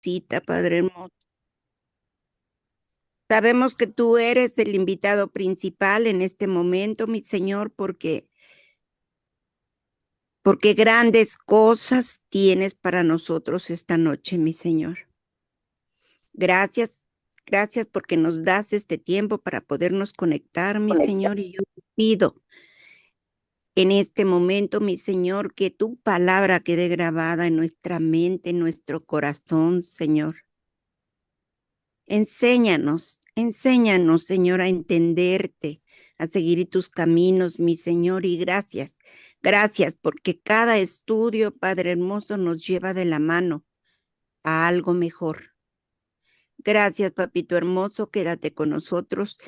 cita, Padre hermoso. Sabemos que tú eres el invitado principal en este momento, mi Señor, porque grandes cosas tienes para nosotros esta noche, mi Señor. Gracias, gracias porque nos das este tiempo para podernos conectar, mi Señor, y yo te pido en este momento, mi Señor, que tu palabra quede grabada en nuestra mente, en nuestro corazón, Señor. Enséñanos, Señor, a entenderte, a seguir tus caminos, mi Señor, y gracias. Gracias porque cada estudio, Padre hermoso, nos lleva de la mano a algo mejor. Gracias, papito hermoso, quédate con nosotros.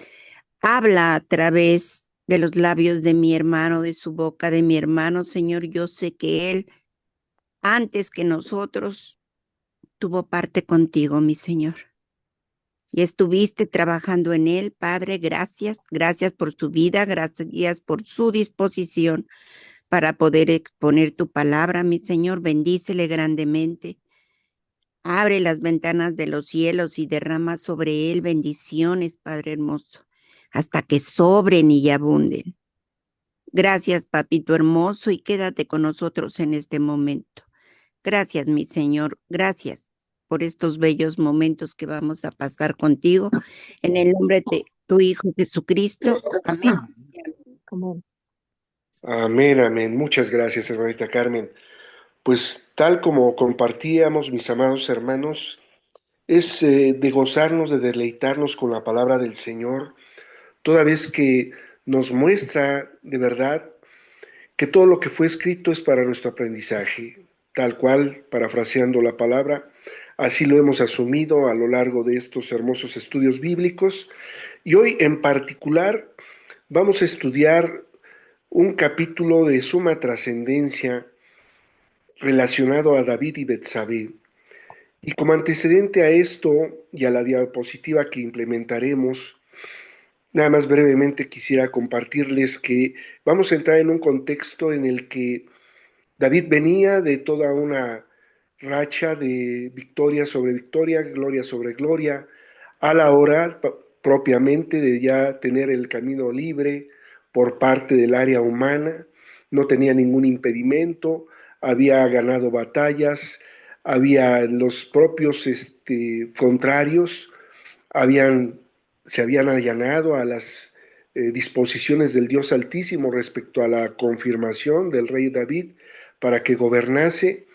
Habla a través de los labios de mi hermano, de su boca, de mi hermano, Señor. Yo sé que él, antes que nosotros, tuvo parte contigo, mi Señor. Y estuviste trabajando en él, Padre, gracias, gracias por su vida, gracias por su disposición para poder exponer tu palabra, mi Señor, bendícele grandemente. Abre las ventanas de los cielos y derrama sobre él bendiciones, Padre hermoso, hasta que sobren y abunden. Gracias, papito hermoso, y quédate con nosotros en este momento. Gracias, mi Señor, gracias por estos bellos momentos que vamos a pasar contigo. En el nombre de tu Hijo Jesucristo. Amén. Como Amén, amén. Muchas gracias, hermanita Carmen. Pues tal como compartíamos, mis amados hermanos, es de gozarnos, de deleitarnos con la palabra del Señor, toda vez que nos muestra de verdad que todo lo que fue escrito es para nuestro aprendizaje, tal cual, parafraseando la palabra, así lo hemos asumido a lo largo de estos hermosos estudios bíblicos. Y hoy en particular vamos a estudiar un capítulo de suma trascendencia relacionado a David y Betsabé. Y como antecedente a esto y a la diapositiva que implementaremos, nada más brevemente quisiera compartirles que vamos a entrar en un contexto en el que David venía de toda una racha de victoria sobre victoria, gloria sobre gloria, a la hora propiamente de ya tener el camino libre por parte del área humana, no tenía ningún impedimento, había ganado batallas, había los propios contrarios, habían, se habían allanado a las disposiciones del Dios Altísimo respecto a la confirmación del rey David para que gobernase,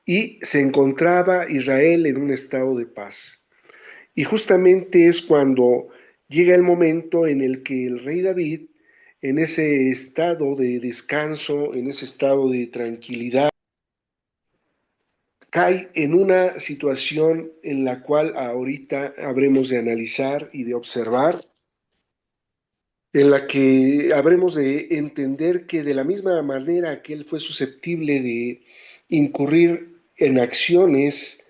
y se encontraba Israel en un estado de paz. Y justamente es cuando llega el momento en el que el rey David, en ese estado de descanso, en ese estado de tranquilidad, cae en una situación en la cual ahorita habremos de analizar y de observar, en la que habremos de entender que de la misma manera que él fue susceptible de incurrir en acciones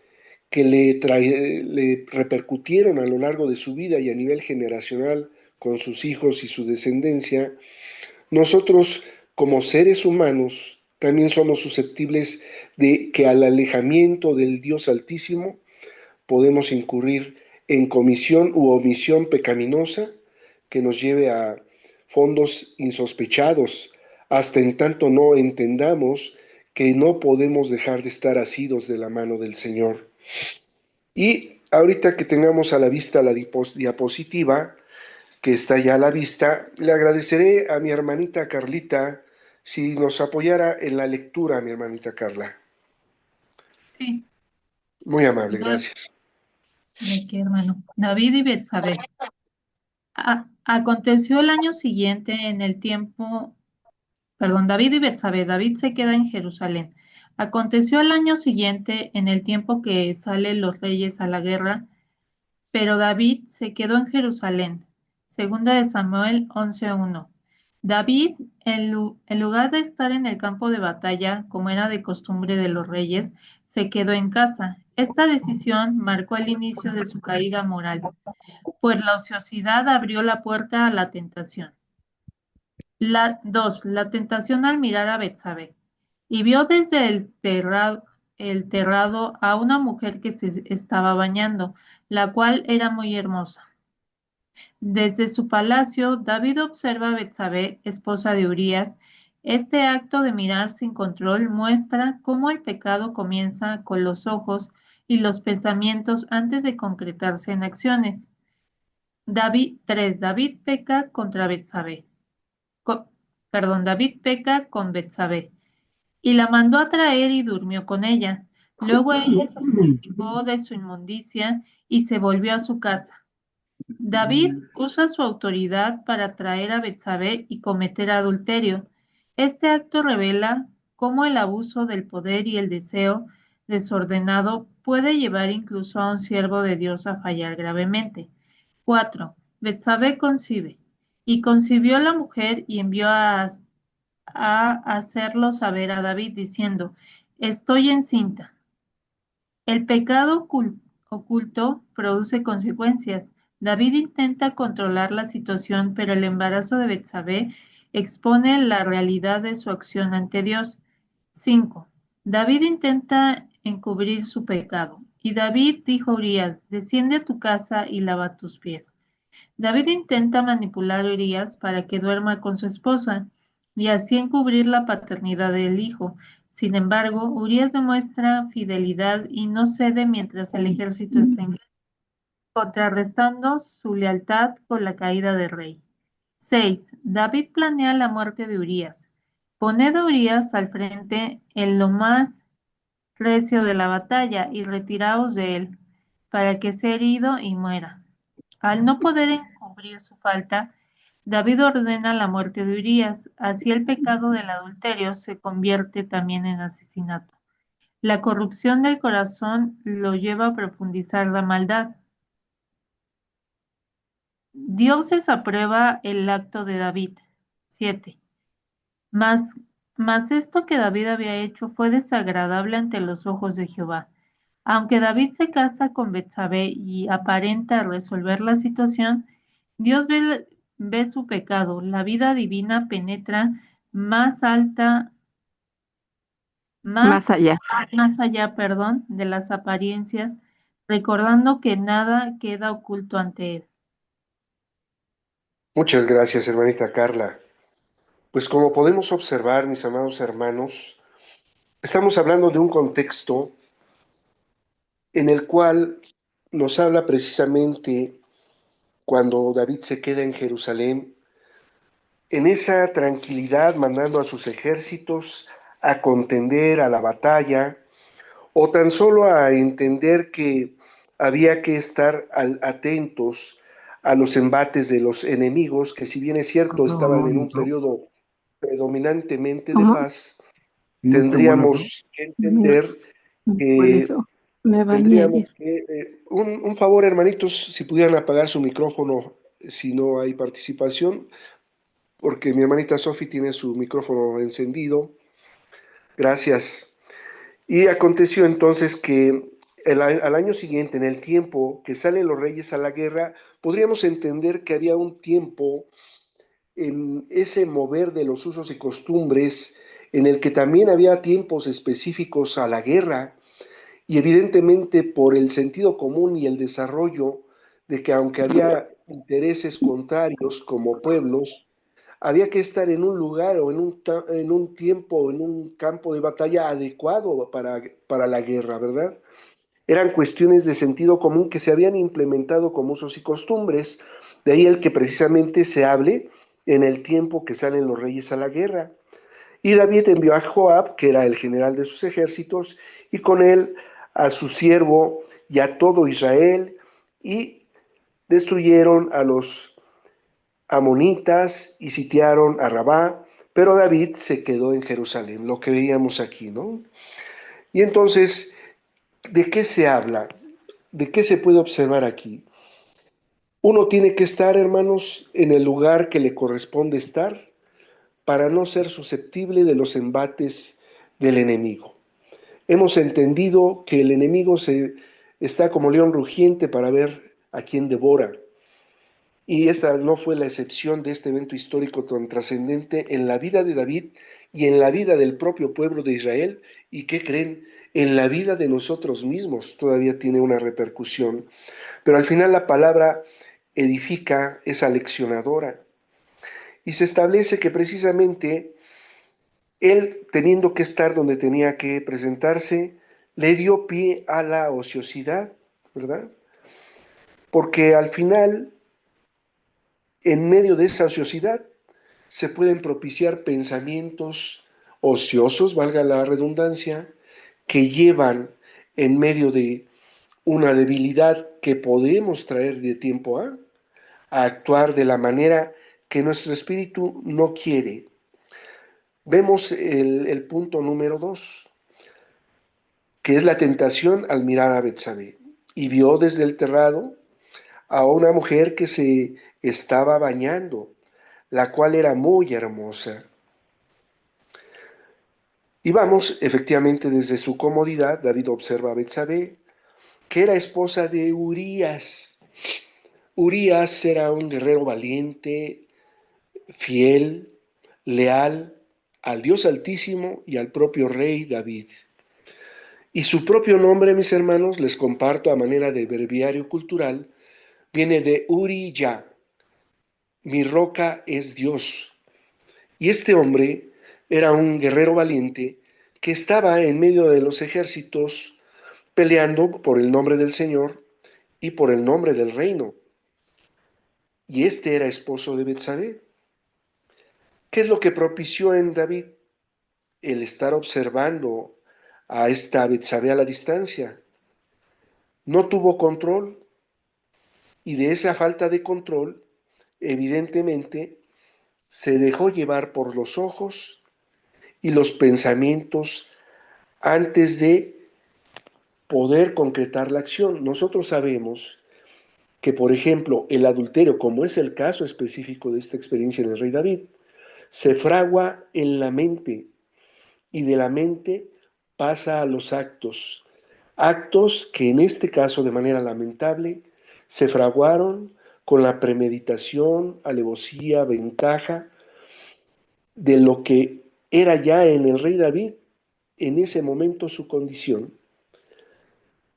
que le repercutieron a lo largo de su vida y a nivel generacional con sus hijos y su descendencia, nosotros como seres humanos también somos susceptibles de que al alejamiento del Dios Altísimo podemos incurrir en comisión u omisión pecaminosa que nos lleve a fondos insospechados, hasta en tanto no entendamos que no podemos dejar de estar asidos de la mano del Señor. Y ahorita que tengamos a la vista la diapositiva, que está ya a la vista, le agradeceré a mi hermanita Carlita si nos apoyara en la lectura, mi hermanita Carla. sí, Muy amable, Da- gracias. ¿de qué hermano? David y Betsabé. Aconteció el año siguiente en el tiempo, perdón, David y Betsabé. David se queda en Jerusalén. Aconteció el año siguiente en el tiempo que salen los reyes a la guerra, pero David se quedó en Jerusalén. Segunda de Samuel 11:1. David, en lugar de estar en el campo de batalla, como era de costumbre de los reyes, se quedó en casa. Esta decisión marcó el inicio de su caída moral, pues la ociosidad abrió la puerta a la tentación. La tentación al mirar a Betsabé. Y vio desde el el terrado a una mujer que se estaba bañando, la cual era muy hermosa. Desde su palacio, David observa a Betsabé, esposa de Urías. Este acto de mirar sin control muestra cómo el pecado comienza con los ojos y los pensamientos antes de concretarse en acciones. David peca contra Betsabé. Co- David peca con Betsabé y la mandó a traer y durmió con ella. Luego ella se purificó de su inmundicia y se volvió a su casa. David usa su autoridad para traer a Betsabé y cometer adulterio. Este acto revela cómo el abuso del poder y el deseo desordenado puede llevar incluso a un siervo de Dios a fallar gravemente. 4. Betsabé concibe. Y concibió la mujer y envió a hacerlo saber a David diciendo, estoy encinta. El pecado oculto produce consecuencias. David intenta controlar la situación, pero el embarazo de Betsabé expone la realidad de su acción ante Dios. 5. David intenta encubrir su pecado. Y David dijo a Urías, desciende a tu casa y lava tus pies. David intenta manipular a Urías para que duerma con su esposa y así encubrir la paternidad del hijo. Sin embargo, Urías demuestra fidelidad y no cede mientras el ejército está en guerra, contrarrestando su lealtad con la caída del rey. 6. David planea la muerte de Urías. Poned a Urías al frente en lo más recio de la batalla y retiraos de él, para que sea herido y muera. Al no poder encubrir su falta, David ordena la muerte de Urías, así el pecado del adulterio se convierte también en asesinato. La corrupción del corazón lo lleva a profundizar la maldad. Dios desaprueba el acto de David. 7. Mas, mas esto que David había hecho fue desagradable ante los ojos de Jehová. Aunque David se casa con Betsabé y aparenta resolver la situación, Dios ve su pecado. La vida divina penetra más alta, más, Más allá. más allá, perdón, de las apariencias, recordando que nada queda oculto ante él. Muchas gracias, hermanita Carla. Pues como podemos observar, mis amados hermanos, estamos hablando de un contexto en el cual nos habla precisamente cuando David se queda en Jerusalén, en esa tranquilidad mandando a sus ejércitos a contender a la batalla o tan solo a entender que había que estar atentos a los embates de los enemigos, que si bien es cierto estaban en un periodo predominantemente de ¿Cómo? paz, tendríamos que entender Por que eso me bañé ayer. tendríamos que, un favor, hermanitos, si pudieran apagar su micrófono si no hay participación, porque mi hermanita Sofi tiene su micrófono encendido. Gracias. Y aconteció entonces que al año siguiente, en el tiempo que salen los reyes a la guerra, podríamos entender que había un tiempo en ese mover de los usos y costumbres, en el que también había tiempos específicos a la guerra, y evidentemente por el sentido común y el desarrollo de que aunque había intereses contrarios como pueblos, había que estar en un lugar o en un tiempo o en un campo de batalla adecuado para la guerra, ¿verdad? Eran cuestiones de sentido común que se habían implementado como usos y costumbres, de ahí el que precisamente se hable en el tiempo que salen los reyes a la guerra. Y David envió a Joab, que era el general de sus ejércitos, y con él a su siervo y a todo Israel, y destruyeron a los amonitas y sitiaron a Rabá, pero David se quedó en Jerusalén, lo que veíamos aquí, ¿no? Y entonces, ¿de qué se habla? ¿De qué se puede observar aquí? Uno tiene que estar, hermanos, en el lugar que le corresponde estar para no ser susceptible de los embates del enemigo. Hemos entendido que el enemigo está como león rugiente para ver a quién devora. Y esta no fue la excepción de este evento histórico tan trascendente en la vida de David y en la vida del propio pueblo de Israel. ¿Y qué creen? en la vida de nosotros mismos todavía tiene una repercusión. Pero al final la palabra edifica, es aleccionadora. Y se establece que precisamente él, teniendo que estar donde tenía que presentarse, le dio pie a la ociosidad, ¿verdad? Porque al final, en medio de esa ociosidad, se pueden propiciar pensamientos ociosos, valga la redundancia, que llevan en medio de una debilidad que podemos traer de tiempo a actuar de la manera que nuestro espíritu no quiere. Vemos el punto número 2, que es la tentación al mirar a Betsabé. Y vio desde el terrado a una mujer que se estaba bañando, la cual era muy hermosa. Y vamos, efectivamente, desde su comodidad, David observa a Betsabé, que era esposa de Urías. Urías era un guerrero valiente, fiel, leal al Dios Altísimo y al propio rey David. Y su propio nombre, mis hermanos, les comparto a manera de breviario cultural, viene de Uri-Ya, mi roca es Dios. Y este hombre era un guerrero valiente que estaba en medio de los ejércitos peleando por el nombre del Señor y por el nombre del reino. Y este era esposo de Betsabé. ¿Qué es lo que propició en David? El estar observando a esta Betsabé a la distancia. No tuvo control, y de esa falta de control, evidentemente, se dejó llevar por los ojos y los pensamientos antes de poder concretar la acción. Nosotros sabemos que, por ejemplo, el adulterio, como es el caso específico de esta experiencia en el rey David, se fragua en la mente y de la mente pasa a los actos. Actos que en este caso, de manera lamentable, se fraguaron con la premeditación, alevosía, ventaja de lo que era ya en el rey David en ese momento su condición.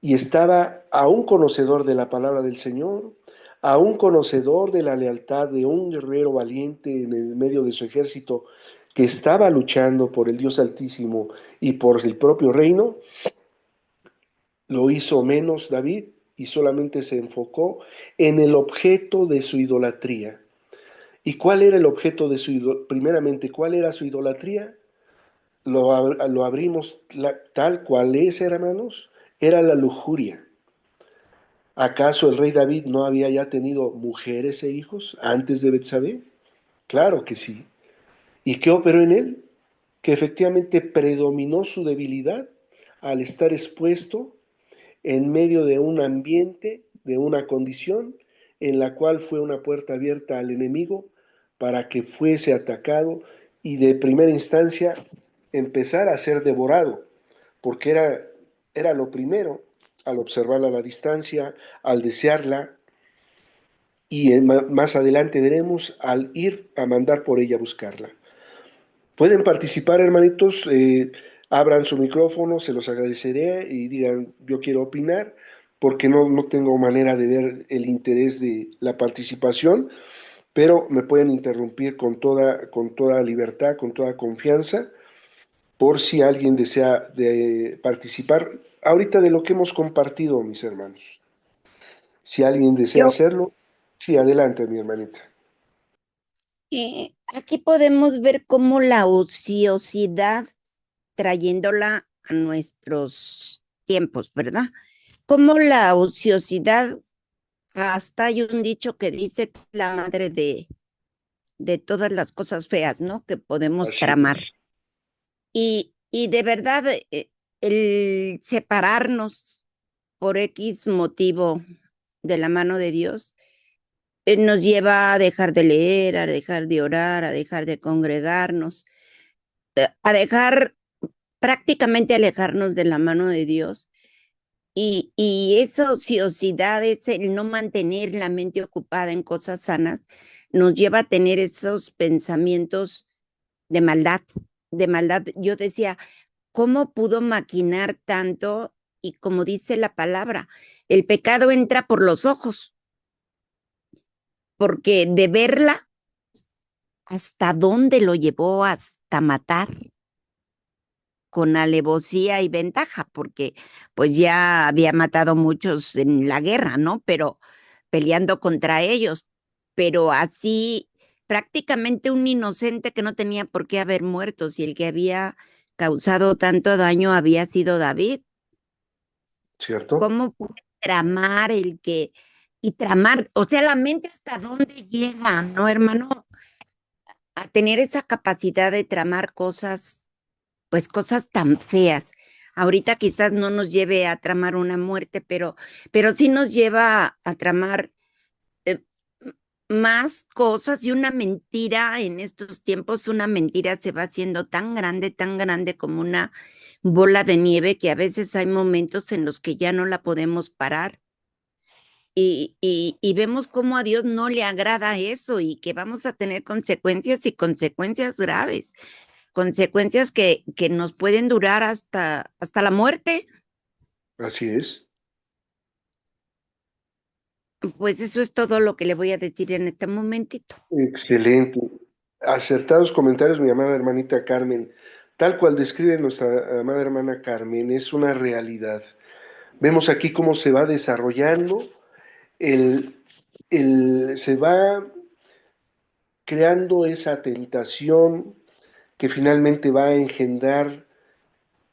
Y estaba aún conocedor de la palabra del Señor, aún conocedor de la lealtad de un guerrero valiente en el medio de su ejército que estaba luchando por el Dios Altísimo y por el propio reino. Lo hizo menos David y solamente se enfocó en el objeto de su idolatría. ¿Y cuál era el objeto de su idolatría? Primeramente, ¿cuál era su idolatría? Lo abrimos tal cual es, hermanos, era la lujuria. ¿Acaso el rey David no había ya tenido mujeres e hijos antes de Betsabé? Claro que sí. ¿Y qué operó en él? Que efectivamente predominó su debilidad al estar expuesto en medio de un ambiente, de una condición en la cual fue una puerta abierta al enemigo para que fuese atacado y de primera instancia empezar a ser devorado, porque era lo primero al observarla a la distancia, al desearla, y más adelante veremos al ir a mandar por ella a buscarla. Pueden participar, hermanitos, abran su micrófono, se los agradeceré y digan, yo quiero opinar, porque no tengo manera de ver el interés de la participación, pero me pueden interrumpir con toda libertad, con toda confianza, por si alguien desea participar ahorita de lo que hemos compartido, mis hermanos. Si alguien desea Yo, hacerlo, sí, adelante, mi hermanita. aquí podemos ver cómo la ociosidad, trayéndola a nuestros tiempos, ¿verdad? Como la ociosidad, hasta hay un dicho que dice que es la madre de todas las cosas feas, ¿no? Que podemos Así es. tramar. Y de verdad, el separarnos por X motivo de la mano de Dios, nos lleva a dejar de leer, a dejar de orar, a dejar de congregarnos, a dejar prácticamente alejarnos de la mano de Dios. Y esa ociosidad, es el no mantener la mente ocupada en cosas sanas, nos lleva a tener esos pensamientos de maldad, de maldad. Yo decía, ¿cómo pudo maquinar tanto? Y como dice la palabra, el pecado entra por los ojos, porque de verla, ¿hasta dónde lo llevó? Hasta matar, con alevosía y ventaja, porque pues ya había matado muchos en la guerra, ¿no? Pero peleando contra ellos, pero así prácticamente un inocente que no tenía por qué haber muerto, si el que había causado tanto daño había sido David. ¿cierto? ¿Cómo puede tramar y tramar, o sea, la mente hasta dónde llega, ¿no, hermano? A tener esa capacidad de tramar cosas, pues cosas tan feas. Ahorita quizás no nos lleve a tramar una muerte, pero sí nos lleva a tramar eh, más cosas, y una mentira en estos tiempos, una mentira se va haciendo tan grande como una bola de nieve, que a veces hay momentos en los que ya no la podemos parar. Y vemos cómo a Dios no le agrada eso, y que vamos a tener consecuencias, y consecuencias graves, consecuencias que nos pueden durar hasta la muerte. Así es. Pues eso es todo lo que le voy a decir en este momentito. Excelente. Acertados comentarios, mi amada hermanita Carmen. Tal cual describe nuestra amada hermana Carmen, es una realidad. Vemos aquí cómo se va desarrollando, el, se va creando esa tentación que finalmente va a engendrar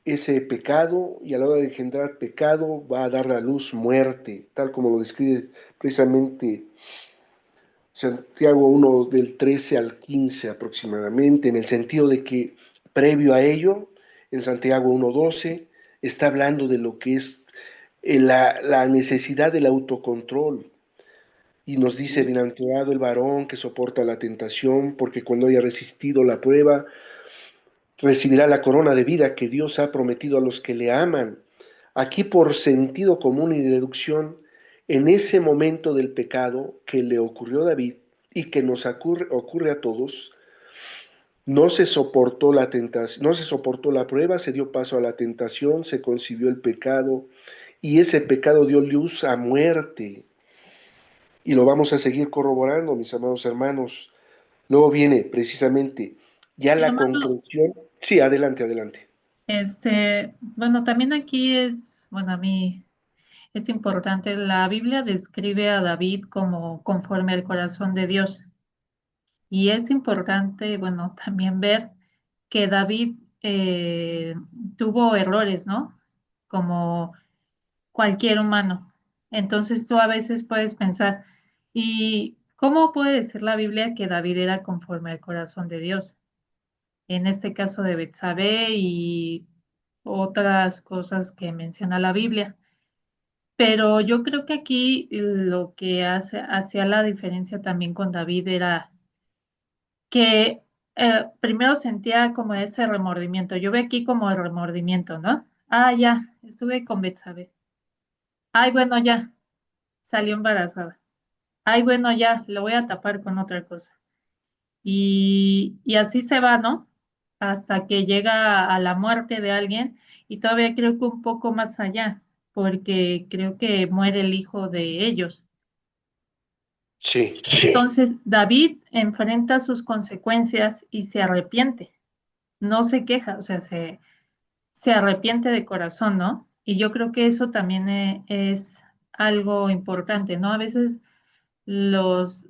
ese pecado, y a la hora de engendrar pecado va a dar a luz muerte, tal como lo describe precisamente Santiago 1 del 13 al 15 aproximadamente, en el sentido de que previo a ello, en Santiago 1:12, está hablando de lo que es la necesidad del autocontrol. Y nos dice, bienaventurado el varón que soporta la tentación, porque cuando haya resistido la prueba, recibirá la corona de vida que Dios ha prometido a los que le aman. Aquí, por sentido común y deducción, en ese momento del pecado que le ocurrió a David y que nos ocurre a todos, no se soportó la tentación, no se soportó la prueba, se dio paso a la tentación, se concibió el pecado, y ese pecado dio luz a muerte. Y lo vamos a seguir corroborando, mis amados hermanos. Luego viene precisamente ya la Hermano, conclusión. Sí, adelante, adelante. bueno, también aquí es, bueno, a mí es importante, la Biblia describe a David como conforme al corazón de Dios. Y es importante, bueno, también ver que David tuvo errores, ¿no? Como cualquier humano. Entonces tú a veces puedes pensar, ¿y cómo puede decir la Biblia que David era conforme al corazón de Dios? En este caso de Betsabé y otras cosas que menciona la Biblia. Pero yo creo que aquí lo que hacía la diferencia también con David era que primero sentía como ese remordimiento. Yo veo aquí como el remordimiento, ¿no? Ah, ya, estuve con Betsabé. Ay, bueno, ya, salió embarazada. Ay, bueno, ya, lo voy a tapar con otra cosa. Y así se va, ¿no? Hasta que llega a la muerte de alguien, y todavía creo que un poco más allá, porque creo que muere el hijo de ellos. Sí, Entonces, David enfrenta sus consecuencias y se arrepiente, no se queja, o sea, se arrepiente de corazón, ¿no? Y yo creo que eso también es algo importante, ¿no? A veces los,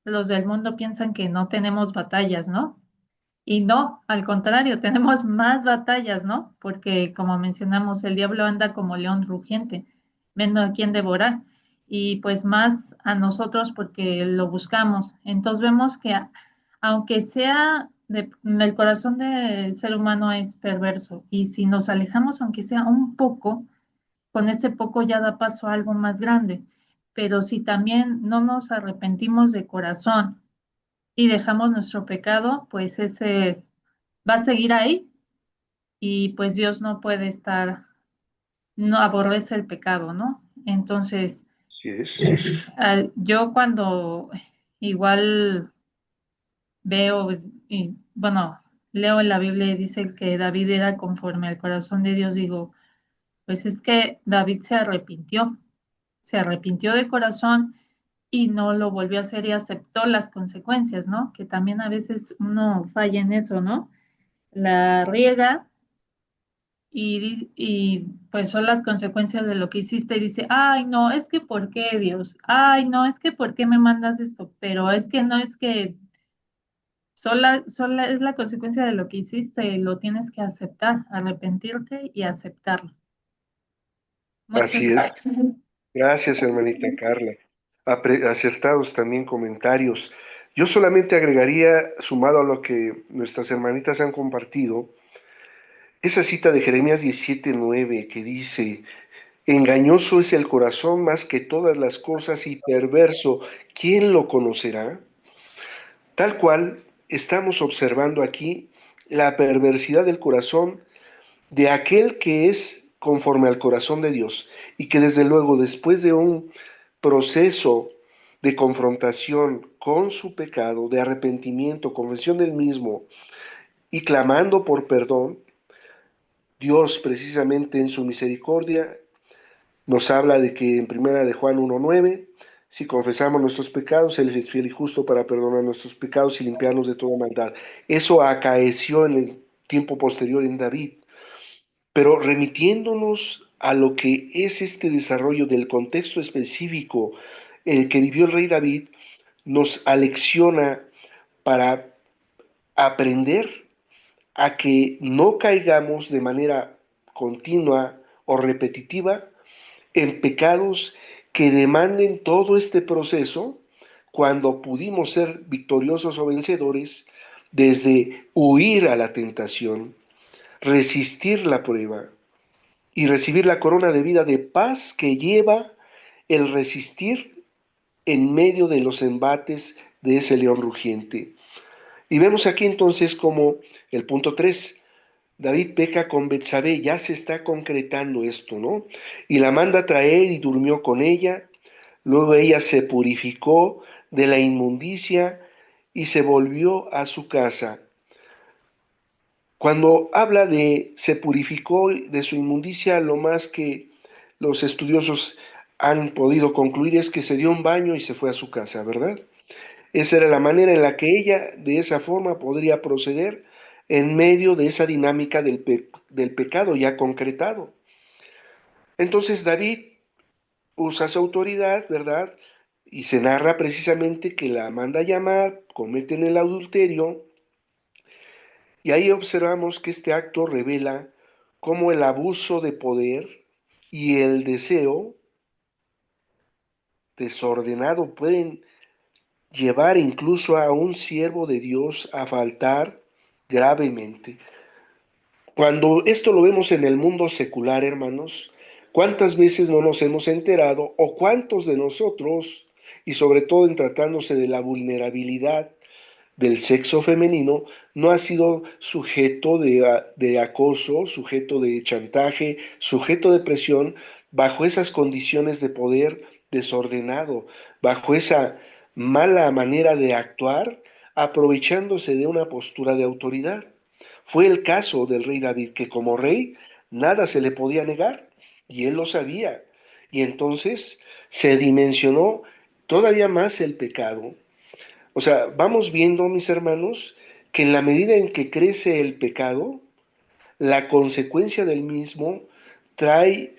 los del mundo piensan que no tenemos batallas, ¿no? Y no, al contrario, tenemos más batallas, ¿no? Porque como mencionamos, el diablo anda como león rugiente, viendo a quién devorar. Y pues más a nosotros porque lo buscamos. Entonces vemos que aunque sea el corazón del ser humano es perverso, y si nos alejamos, aunque sea un poco, con ese poco ya da paso a algo más grande. Pero si también no nos arrepentimos de corazón y dejamos nuestro pecado, pues ese va a seguir ahí, y pues Dios no puede estar, no aborrece el pecado, ¿no? Entonces, sí es. yo cuando igual veo, y, bueno, leo en la Biblia y dice que David era conforme al corazón de Dios, digo, pues es que David se arrepintió de corazón y no lo volvió a hacer y aceptó las consecuencias, ¿no? Que también a veces uno falla en eso, ¿no? La riega y pues son las consecuencias de lo que hiciste y dice, ay, no, es que ¿por qué Dios? Ay, no, es que ¿por qué me mandas esto? Pero es que no es que sola es la consecuencia de lo que hiciste, lo tienes que aceptar, arrepentirte y aceptarlo. Muchas Así es. gracias. Gracias, hermanita Carla. Acertados también comentarios. Yo solamente agregaría, sumado a lo que nuestras hermanitas han compartido, esa cita de Jeremías 17:9 que dice, engañoso es el corazón más que todas las cosas y perverso, ¿quién lo conocerá? Tal cual estamos observando aquí la perversidad del corazón de aquel que es conforme al corazón de Dios y que desde luego después de un proceso de confrontación con su pecado, de arrepentimiento, confesión del mismo y clamando por perdón, Dios precisamente en su misericordia nos habla de que en primera de Juan 1:9, si confesamos nuestros pecados, Él es fiel y justo para perdonar nuestros pecados y limpiarnos de toda maldad. Eso acaeció en el tiempo posterior en David, pero remitiéndonos a lo que es este desarrollo del contexto específico que vivió el rey David, nos alecciona para aprender a que no caigamos de manera continua o repetitiva en pecados que demanden todo este proceso cuando pudimos ser victoriosos o vencedores desde huir a la tentación, resistir la prueba y recibir la corona de vida de paz que lleva el resistir en medio de los embates de ese león rugiente. Y vemos aquí entonces como el punto 3, David peca con Betsabé, ya se está concretando esto, ¿no? Y la manda a traer y durmió con ella, luego ella se purificó de la inmundicia y se volvió a su casa. Cuando habla de se purificó de su inmundicia, lo más que los estudiosos han podido concluir es que se dio un baño y se fue a su casa, ¿verdad? Esa era la manera en la que ella de esa forma podría proceder en medio de esa dinámica del pecado ya concretado. Entonces David usa su autoridad, ¿verdad? Y se narra precisamente que la manda a llamar, cometen el adulterio, y ahí observamos que este acto revela cómo el abuso de poder y el deseo desordenado pueden llevar incluso a un siervo de Dios a faltar gravemente. Cuando esto lo vemos en el mundo secular, hermanos, ¿cuántas veces no nos hemos enterado o cuántos de nosotros, y sobre todo en tratándose de la vulnerabilidad del sexo femenino, no ha sido sujeto de acoso, sujeto de chantaje, sujeto de presión, bajo esas condiciones de poder desordenado, bajo esa mala manera de actuar, aprovechándose de una postura de autoridad? Fue el caso del rey David, que como rey nada se le podía negar, y él lo sabía, y entonces se dimensionó todavía más el pecado. O sea, vamos viendo, mis hermanos, que en la medida en que crece el pecado, la consecuencia del mismo trae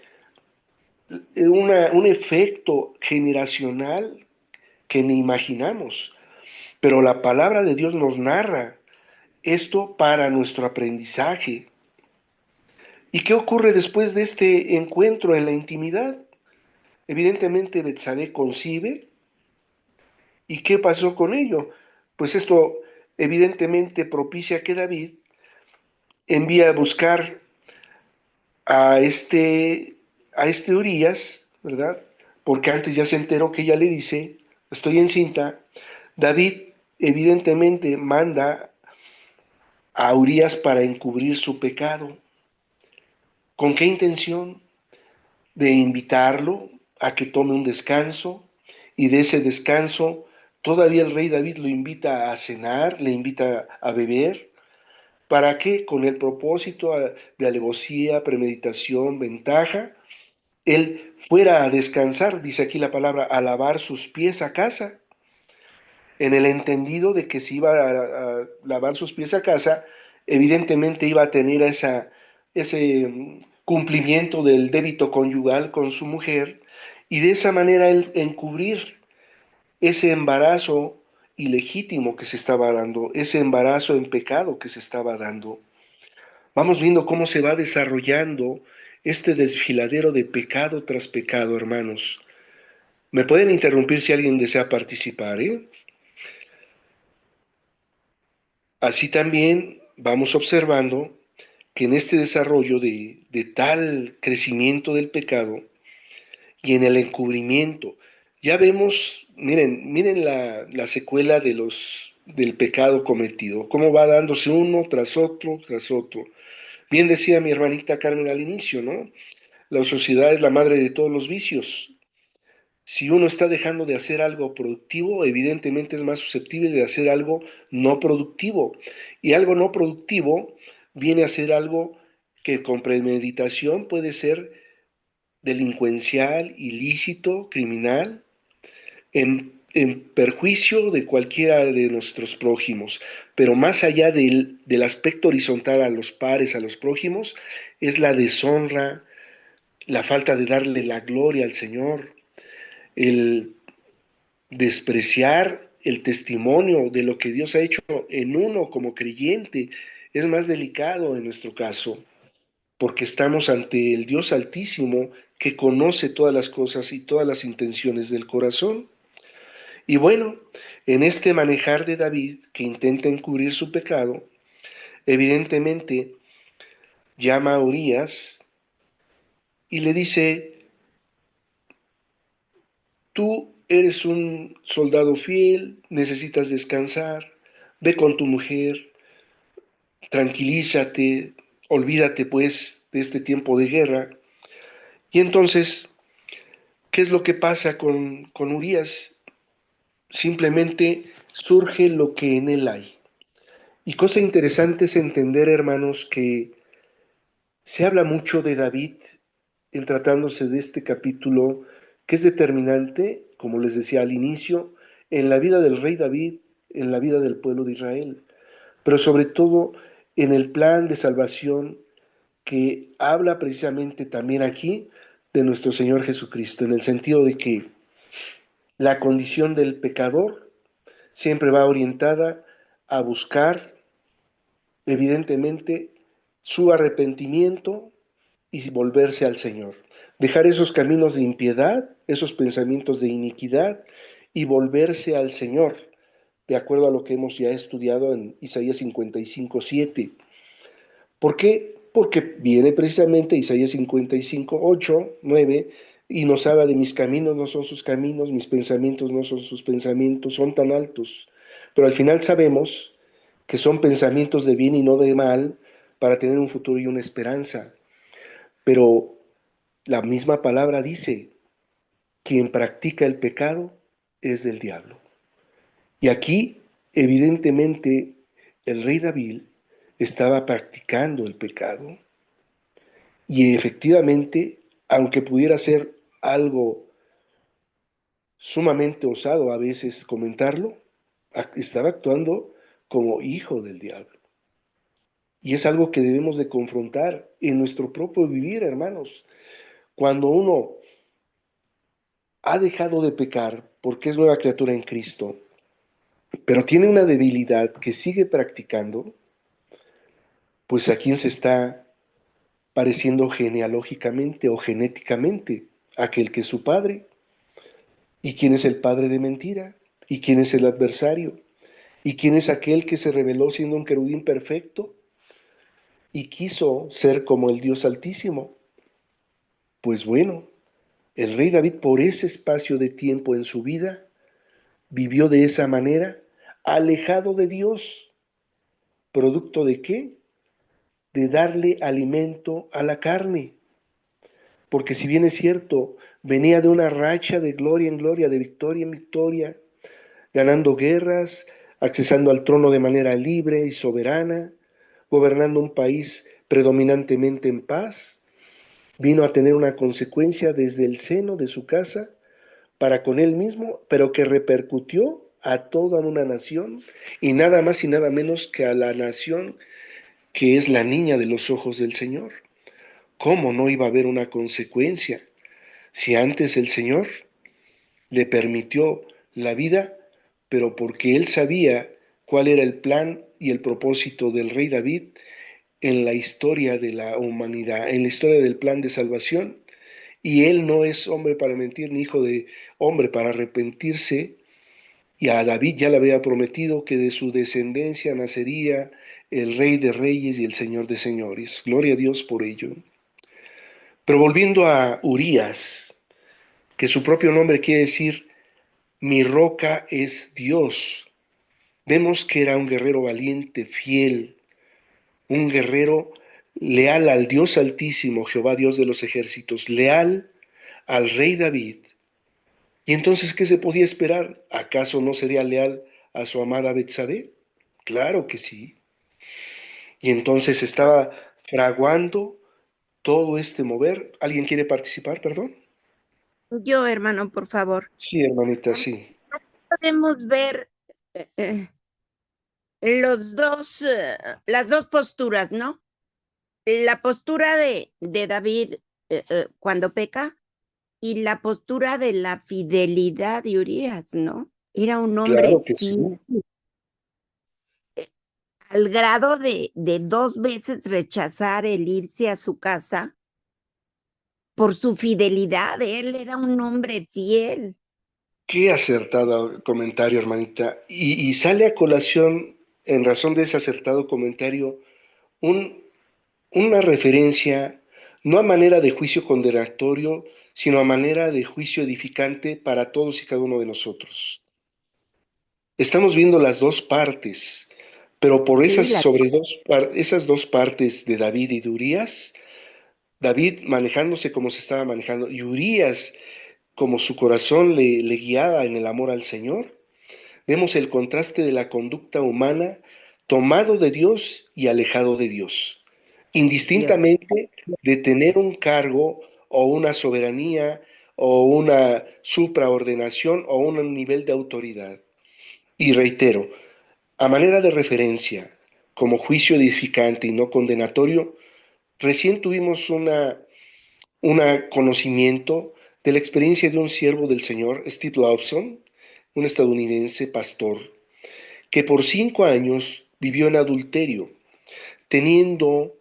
un efecto generacional que ni imaginamos. Pero la palabra de Dios nos narra esto para nuestro aprendizaje. ¿Y qué ocurre después de este encuentro en la intimidad? Evidentemente Betsabé concibe. ¿Y qué pasó con ello? Pues esto evidentemente propicia que David envía a buscar a este Urías, ¿verdad? Porque antes ya se enteró que ella le dice, estoy encinta. David evidentemente manda a Urías para encubrir su pecado. ¿Con qué intención? De invitarlo a que tome un descanso, y de ese descanso todavía el rey David lo invita a cenar, le invita a beber, ¿Para qué? Con el propósito de alevosía, premeditación, ventaja, él fuera a descansar, dice aquí la palabra, a lavar sus pies a casa, en el entendido de que si iba a lavar sus pies a casa, evidentemente iba a tener ese cumplimiento del débito conyugal con su mujer, y de esa manera él encubrir ese embarazo ilegítimo que se estaba dando, ese embarazo en pecado que se estaba dando. Vamos viendo cómo se va desarrollando este desfiladero de pecado tras pecado, hermanos. Me pueden interrumpir si alguien desea participar, ¿eh? Así también vamos observando que en este desarrollo de tal crecimiento del pecado y en el encubrimiento, ya vemos, miren la secuela del pecado cometido, cómo va dándose uno tras otro, tras otro. Bien decía mi hermanita Carmen al inicio, ¿no? La ociosidad es la madre de todos los vicios. Si uno está dejando de hacer algo productivo, evidentemente es más susceptible de hacer algo no productivo. Y algo no productivo viene a ser algo que con premeditación puede ser delincuencial, ilícito, criminal, en perjuicio de cualquiera de nuestros prójimos. Pero más allá del aspecto horizontal a los pares, a los prójimos, es la deshonra, la falta de darle la gloria al Señor, el despreciar el testimonio de lo que Dios ha hecho en uno como creyente. Es más delicado en nuestro caso, porque estamos ante el Dios Altísimo que conoce todas las cosas y todas las intenciones del corazón. Y bueno, en este manejar de David, que intenta encubrir su pecado, evidentemente llama a Urías y le dice: tú eres un soldado fiel, necesitas descansar, ve con tu mujer, tranquilízate, olvídate pues de este tiempo de guerra. Y entonces, ¿qué es lo que pasa con Urías? Simplemente surge lo que en él hay. Y cosa interesante es entender, hermanos, que se habla mucho de David en tratándose de este capítulo, que es determinante, como les decía al inicio, en la vida del rey David, en la vida del pueblo de Israel, pero sobre todo en el plan de salvación que habla precisamente también aquí de nuestro Señor Jesucristo, en el sentido de que la condición del pecador siempre va orientada a buscar, evidentemente, su arrepentimiento y volverse al Señor. Dejar esos caminos de impiedad, esos pensamientos de iniquidad y volverse al Señor, de acuerdo a lo que hemos ya estudiado en Isaías 55:7. ¿Por qué? Porque viene precisamente Isaías 55:8, 9, y nos habla de mis caminos no son sus caminos, mis pensamientos no son sus pensamientos, son tan altos. Pero al final sabemos que son pensamientos de bien y no de mal para tener un futuro y una esperanza. Pero la misma palabra dice: quien practica el pecado es del diablo. Y aquí, evidentemente, el rey David estaba practicando el pecado. Y efectivamente, aunque pudiera ser algo sumamente osado a veces comentarlo, estaba actuando como hijo del diablo. Y es algo que debemos de confrontar en nuestro propio vivir, hermanos. Cuando uno ha dejado de pecar porque es nueva criatura en Cristo, pero tiene una debilidad que sigue practicando, pues a quién se está pareciendo genealógicamente o genéticamente, aquel que es su padre. ¿Y quién es el padre de mentira? ¿Y quién es el adversario? ¿Y quién es aquel que se reveló siendo un querubín perfecto y quiso ser como el Dios Altísimo? Pues bueno, el rey David por ese espacio de tiempo en su vida vivió de esa manera, alejado de Dios. ¿Producto de qué? De darle alimento a la carne. Porque si bien es cierto, venía de una racha de gloria en gloria, de victoria en victoria, ganando guerras, accesando al trono de manera libre y soberana, gobernando un país predominantemente en paz, vino a tener una consecuencia desde el seno de su casa para con él mismo, pero que repercutió a toda una nación y nada más y nada menos que a la nación que es la niña de los ojos del Señor. ¿Cómo no iba a haber una consecuencia si antes el Señor le permitió la vida, pero porque él sabía cuál era el plan y el propósito del rey David en la historia de la humanidad, en la historia del plan de salvación? Y él no es hombre para mentir, ni hijo de hombre para arrepentirse. Y a David ya le había prometido que de su descendencia nacería el Rey de Reyes y el Señor de Señores. Gloria a Dios por ello. Pero volviendo a Urías, que su propio nombre quiere decir mi roca es Dios. Vemos que era un guerrero valiente, fiel, un guerrero leal al Dios Altísimo, Jehová Dios de los ejércitos, leal al rey David. Y entonces, ¿qué se podía esperar? ¿Acaso no sería leal a su amada Betsabé? Claro que sí. Y entonces estaba fraguando todo este mover. ¿Alguien quiere participar, perdón? Yo, hermano, por favor. Sí, hermanita, sí. Podemos ver las dos posturas, ¿no? La postura de David cuando peca y la postura de la fidelidad de Urías, ¿no? Era un hombre Claro que sí. fiel al grado de dos veces rechazar el irse a su casa por su fidelidad. Él era un hombre fiel. Qué acertado comentario, hermanita. Y sale a colación, en razón de ese acertado comentario, un, una referencia no a manera de juicio condenatorio, sino a manera de juicio edificante para todos y cada uno de nosotros. Estamos viendo las dos partes, pero por Sí, esas dos partes de David y de Urías, David manejándose como se estaba manejando y Urías como su corazón le guiaba en el amor al Señor, vemos el contraste de la conducta humana tomado de Dios y alejado de Dios, Dios. indistintamente de tener un cargo o una soberanía o una supraordenación o un nivel de autoridad. Y reitero, a manera de referencia, como juicio edificante y no condenatorio, recién tuvimos un conocimiento de la experiencia de un siervo del Señor, Steve Lawson, un estadounidense pastor, que por 5 años vivió en adulterio, teniendo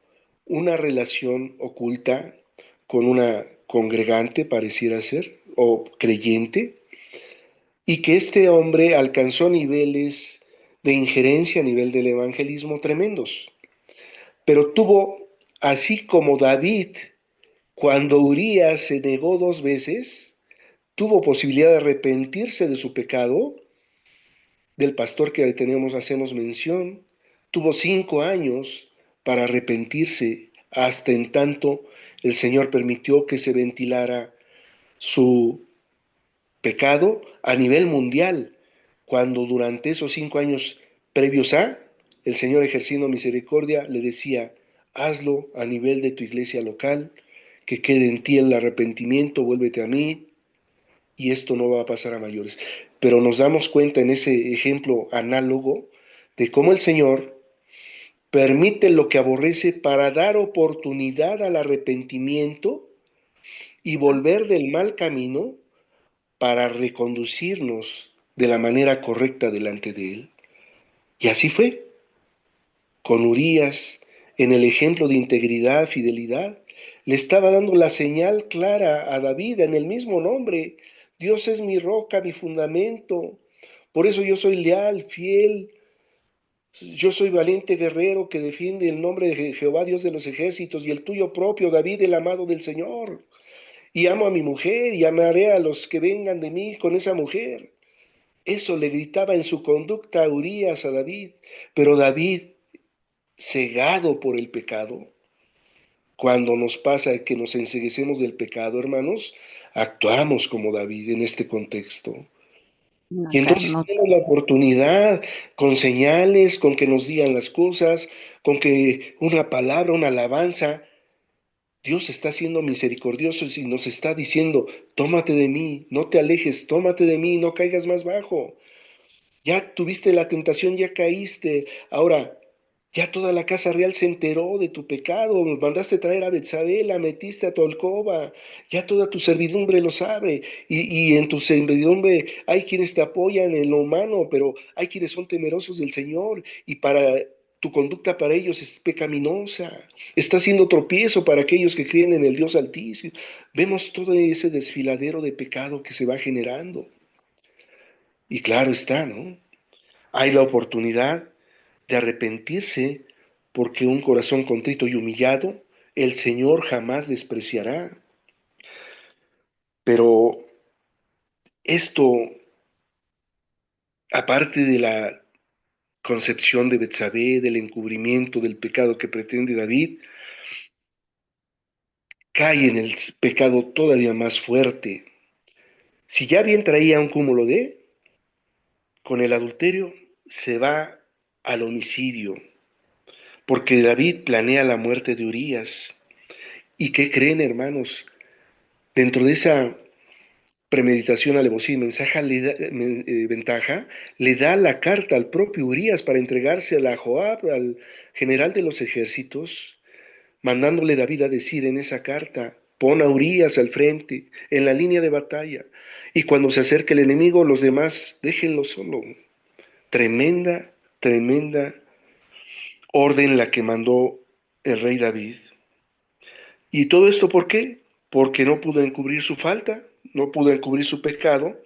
una relación oculta con una congregante, pareciera ser, o creyente, y que este hombre alcanzó niveles de injerencia a nivel del evangelismo tremendos. Pero tuvo, así como David, cuando Urías se negó 2 veces, tuvo posibilidad de arrepentirse de su pecado, del pastor que tenemos, hacemos mención, tuvo 5 años para arrepentirse, hasta en tanto el Señor permitió que se ventilara su pecado a nivel mundial, cuando durante esos 5 años previos el Señor ejerciendo misericordia le decía, hazlo a nivel de tu iglesia local, que quede en ti el arrepentimiento, vuélvete a mí, y esto no va a pasar a mayores. Pero nos damos cuenta en ese ejemplo análogo de cómo el Señor permite lo que aborrece para dar oportunidad al arrepentimiento y volver del mal camino para reconducirnos de la manera correcta delante de Él. Y así fue con Urías, en el ejemplo de integridad, fidelidad, le estaba dando la señal clara a David en el mismo nombre. Dios es mi roca, mi fundamento. Por eso yo soy leal, fiel. Yo soy valiente guerrero que defiende el nombre de Jehová, Dios de los ejércitos, y el tuyo propio, David, el amado del Señor. Y amo a mi mujer y amaré a los que vengan de mí con esa mujer. Eso le gritaba en su conducta a Urías, a David. Pero David, cegado por el pecado, cuando nos pasa que nos enceguecemos del pecado, hermanos, actuamos como David en este contexto. Y entonces tenemos la oportunidad, con señales, con que nos digan las cosas, con que una palabra, una alabanza, Dios está siendo misericordioso y nos está diciendo, tómate de mí, no te alejes, tómate de mí, no caigas más bajo. Ya tuviste la tentación, ya caíste. Ahora, ya toda la casa real se enteró de tu pecado. Mandaste traer a Betsabé, la metiste a tu alcoba. Ya toda tu servidumbre lo sabe. Y en tu servidumbre hay quienes te apoyan en lo humano, pero hay quienes son temerosos del Señor. Y para tu conducta para ellos es pecaminosa. Está siendo tropiezo para aquellos que creen en el Dios Altísimo. Vemos todo ese desfiladero de pecado que se va generando. Y claro está, ¿no? Hay la oportunidad de arrepentirse porque un corazón contrito y humillado el Señor jamás despreciará. Pero esto, aparte de la concepción de Betsabé, del encubrimiento del pecado que pretende David, cae en el pecado todavía más fuerte. Si ya bien traía un cúmulo con el adulterio se va al homicidio, porque David planea la muerte de Urías. ¿Y qué creen, hermanos? Dentro de esa premeditación, alevosía y ventaja, le da la carta al propio Urías para entregársela a Joab, al general de los ejércitos, mandándole David a decir en esa carta, pon a Urías al frente, en la línea de batalla, y cuando se acerque el enemigo, los demás, déjenlo solo. Tremenda, tremenda orden la que mandó el rey David. ¿Y todo esto por qué? Porque no pudo encubrir su falta, no pudo encubrir su pecado,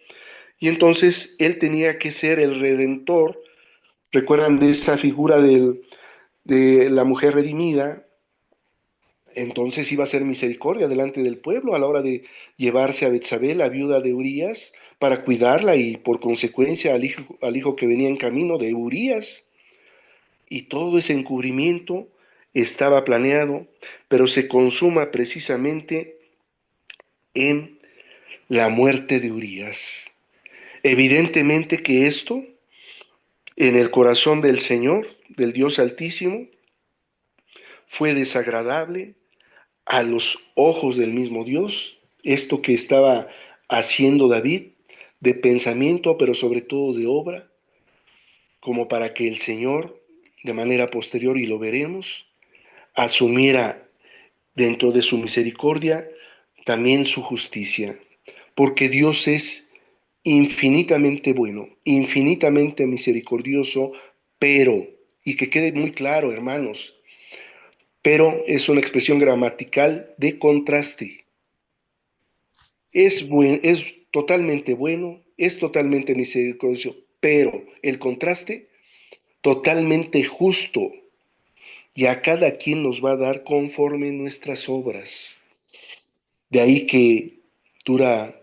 y entonces él tenía que ser el redentor. ¿Recuerdan de esa figura de la mujer redimida? Entonces iba a ser misericordia delante del pueblo a la hora de llevarse a Betsabé, la viuda de Urías, para cuidarla y por consecuencia al hijo que venía en camino de Urías. Y todo ese encubrimiento estaba planeado, pero se consuma precisamente en la muerte de Urías. Evidentemente que esto, en el corazón del Señor, del Dios Altísimo, fue desagradable a los ojos del mismo Dios, esto que estaba haciendo David, de pensamiento, pero sobre todo de obra, como para que el Señor, de manera posterior, y lo veremos, asumiera dentro de su misericordia también su justicia, porque Dios es infinitamente bueno, infinitamente misericordioso, pero, y que quede muy claro, hermanos, pero es una expresión gramatical de contraste. Es totalmente bueno, es totalmente misericordioso, pero el contraste, totalmente justo, y a cada quien nos va a dar conforme nuestras obras. De ahí que dura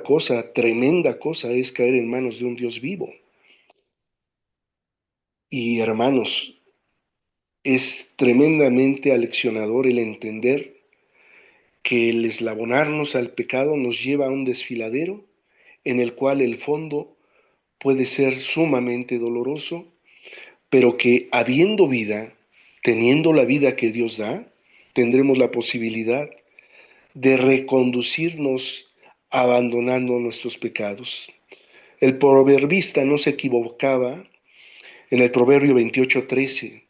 cosa, tremenda cosa es caer en manos de un Dios vivo. Y hermanos, es tremendamente aleccionador el entender que el eslabonarnos al pecado nos lleva a un desfiladero en el cual el fondo puede ser sumamente doloroso, pero que habiendo vida, teniendo la vida que Dios da, tendremos la posibilidad de reconducirnos abandonando nuestros pecados. El proverbista no se equivocaba en el proverbio 28:13.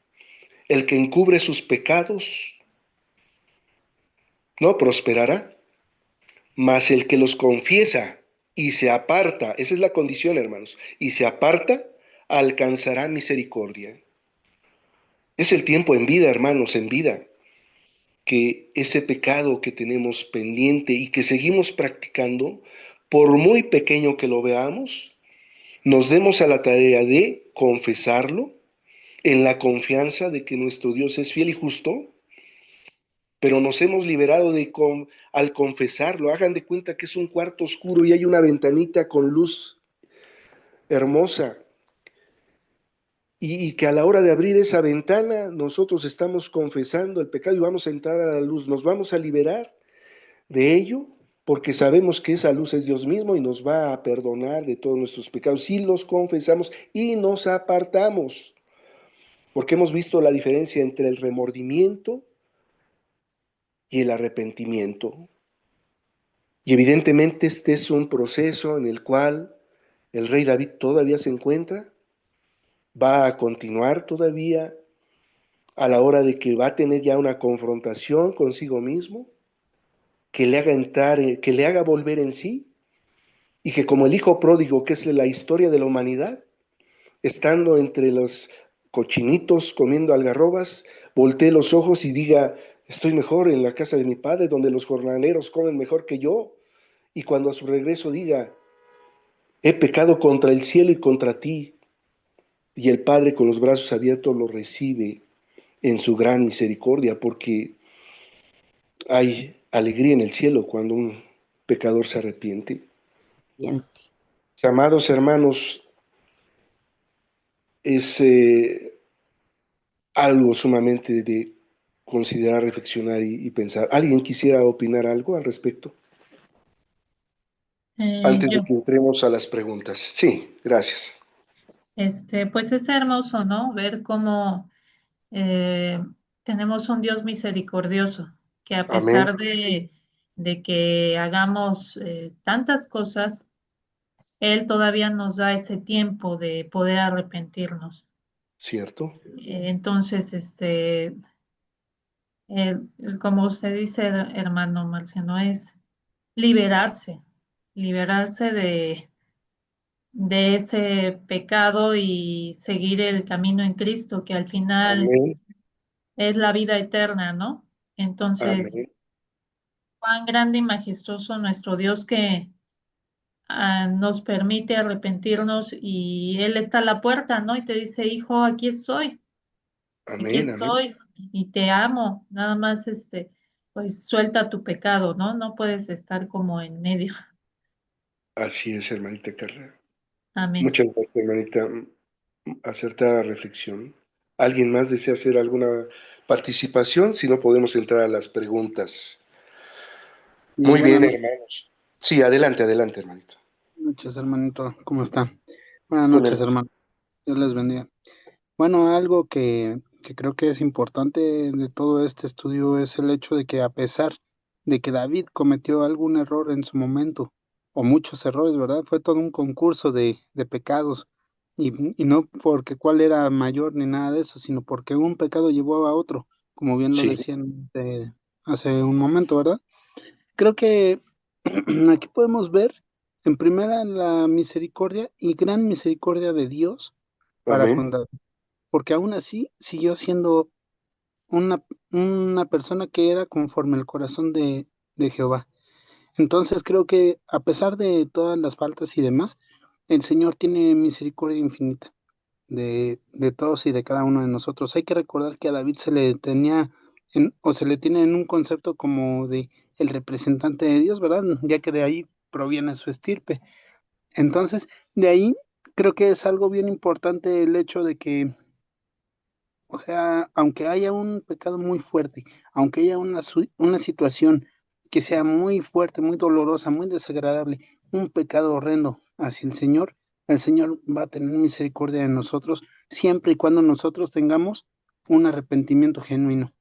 El que encubre sus pecados no prosperará, mas el que los confiesa y se aparta, esa es la condición, hermanos, y se aparta, alcanzará misericordia. Es el tiempo en vida, hermanos, en vida, que ese pecado que tenemos pendiente y que seguimos practicando, por muy pequeño que lo veamos, nos demos a la tarea de confesarlo en la confianza de que nuestro Dios es fiel y justo, pero nos hemos liberado al confesarlo. Hagan de cuenta que es un cuarto oscuro y hay una ventanita con luz hermosa. Y que a la hora de abrir esa ventana nosotros estamos confesando el pecado y vamos a entrar a la luz. Nos vamos a liberar de ello porque sabemos que esa luz es Dios mismo y nos va a perdonar de todos nuestros pecados si los confesamos y nos apartamos, porque hemos visto la diferencia entre el remordimiento y el arrepentimiento. Y evidentemente este es un proceso en el cual el rey David todavía se encuentra, va a continuar todavía a la hora de que va a tener ya una confrontación consigo mismo, que le haga entrar, que le haga volver en sí, y que como el hijo pródigo, que es la historia de la humanidad, estando entre los cochinitos comiendo algarrobas, voltee los ojos y diga, estoy mejor en la casa de mi padre, donde los jornaleros comen mejor que yo, y cuando a su regreso diga, he pecado contra el cielo y contra ti, y el Padre con los brazos abiertos lo recibe en su gran misericordia, porque hay alegría en el cielo cuando un pecador se arrepiente. Bien. Amados hermanos, es algo sumamente de considerar, reflexionar y pensar. ¿Alguien quisiera opinar algo al respecto? Antes de Yo, que entremos a las preguntas. Sí, gracias. pues es hermoso, ¿no? Ver cómo eh, tenemos un Dios misericordioso, que a Amén. pesar de que hagamos tantas cosas, Él todavía nos da ese tiempo de poder arrepentirnos. ¿Cierto? Entonces, como usted dice, hermano Marciano, es liberarse, liberarse de ese pecado y seguir el camino en Cristo, que al final Amén. es la vida eterna, ¿no? Entonces, Amén. cuán grande y majestuoso nuestro Dios que nos permite arrepentirnos y Él está a la puerta, ¿no? Y te dice, hijo, aquí Amén. Amén. estoy y te amo, nada más, pues suelta tu pecado, ¿no? No puedes estar como en medio. Así es, hermanita Carla. Amén. Muchas gracias, hermanita. Acertada reflexión. ¿Alguien más desea hacer alguna participación? Si no, podemos entrar a las preguntas. Y Muy buenas bien, hermanos. Sí, adelante, adelante, hermanito. noches, hermanito. ¿Cómo está? Buenas Con el noches, gusto. hermano. Dios les bendiga. Bueno, algo que creo que es importante de todo este estudio es el hecho de que a pesar de que David cometió algún error en su momento, o muchos errores, ¿verdad? Fue todo un concurso de pecados. Y no porque cuál era mayor ni nada de eso, sino porque un pecado llevó a otro, como bien lo Sí, decían hace un momento, ¿verdad? Creo que aquí podemos ver en primera la misericordia y gran misericordia de Dios para amén, con David, porque aún así siguió siendo una persona que era conforme al corazón de Jehová. Entonces creo que a pesar de todas las faltas y demás, el Señor tiene misericordia infinita de todos y de cada uno de nosotros. Hay que recordar que a David se le tenía o se le tiene en un concepto como de el representante de Dios, ¿verdad? Ya que de ahí proviene su estirpe. Entonces, de ahí creo que es algo bien importante el hecho de que, o sea, aunque haya un pecado muy fuerte, aunque haya una situación que sea muy fuerte, muy dolorosa, muy desagradable, un pecado horrendo hacia el Señor va a tener misericordia de nosotros siempre y cuando nosotros tengamos un arrepentimiento genuino,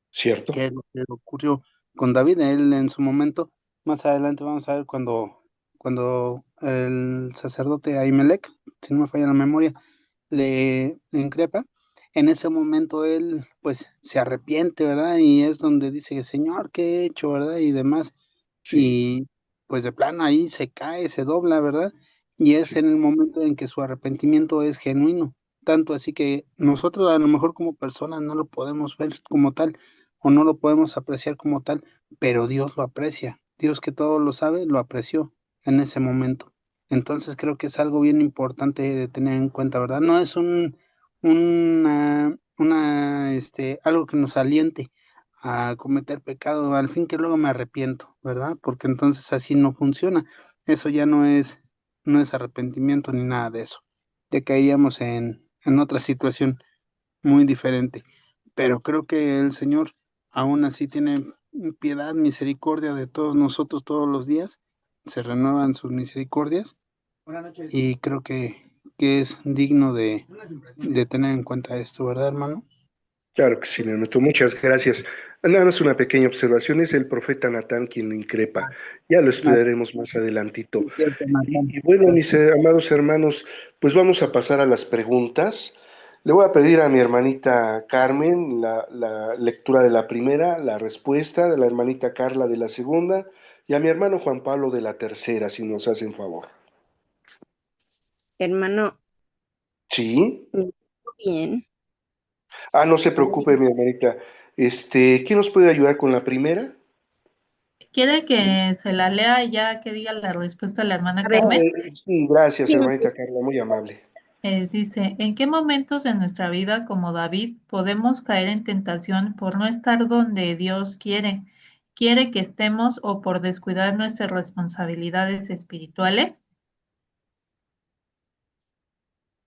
cierto. que es lo que ocurrió con David. Él en su momento, más adelante vamos a ver cuando el sacerdote Ahimelech, si no me falla la memoria, le increpa, en ese momento él pues se arrepiente, ¿verdad? Y es donde dice, Señor, ¿qué he hecho, verdad? Y demás. Sí, Y pues de plano ahí se cae, se dobla, ¿verdad? Y es sí, en el momento en que su arrepentimiento es genuino. Tanto así que nosotros a lo mejor como personas no lo podemos ver como tal o no lo podemos apreciar como tal, pero Dios lo aprecia. Dios que todo lo sabe, lo apreció en ese momento. Entonces creo que es algo bien importante de tener en cuenta, ¿verdad? No es algo que nos aliente a cometer pecado, al fin que luego me arrepiento, ¿verdad? Porque entonces así no funciona. Eso ya no es arrepentimiento ni nada de eso. Ya caeríamos en otra situación muy diferente. Pero creo que el Señor aún así tiene piedad, misericordia de todos nosotros todos los días. Se renuevan sus misericordias y creo que es digno de tener en cuenta esto, ¿verdad, hermano? Claro que sí, mi hermanito, muchas gracias. Nada más una pequeña observación, es el profeta Natán quien lo increpa. Ya lo Ah, estudiaremos más adelantito. es cierto, Natán. Y bueno, mis amados hermanos, pues vamos a pasar a las preguntas. Le voy a pedir a mi hermanita Carmen la lectura de la primera, la respuesta de la hermanita Carla de la segunda y a mi hermano Juan Pablo de la tercera, si nos hacen favor. Hermano, ¿Sí? muy bien. Ah, no se Muy preocupe, mi hermanita. ¿Quién nos puede ayudar con la primera? ¿Quiere que se la lea y ya que diga la respuesta de la hermana A ver, Carmen? Sí, gracias, sí, hermanita Carla, muy amable. Dice, ¿en qué momentos de nuestra vida, como David, podemos caer en tentación por no estar donde Dios quiere? ¿Quiere que estemos o por descuidar nuestras responsabilidades espirituales?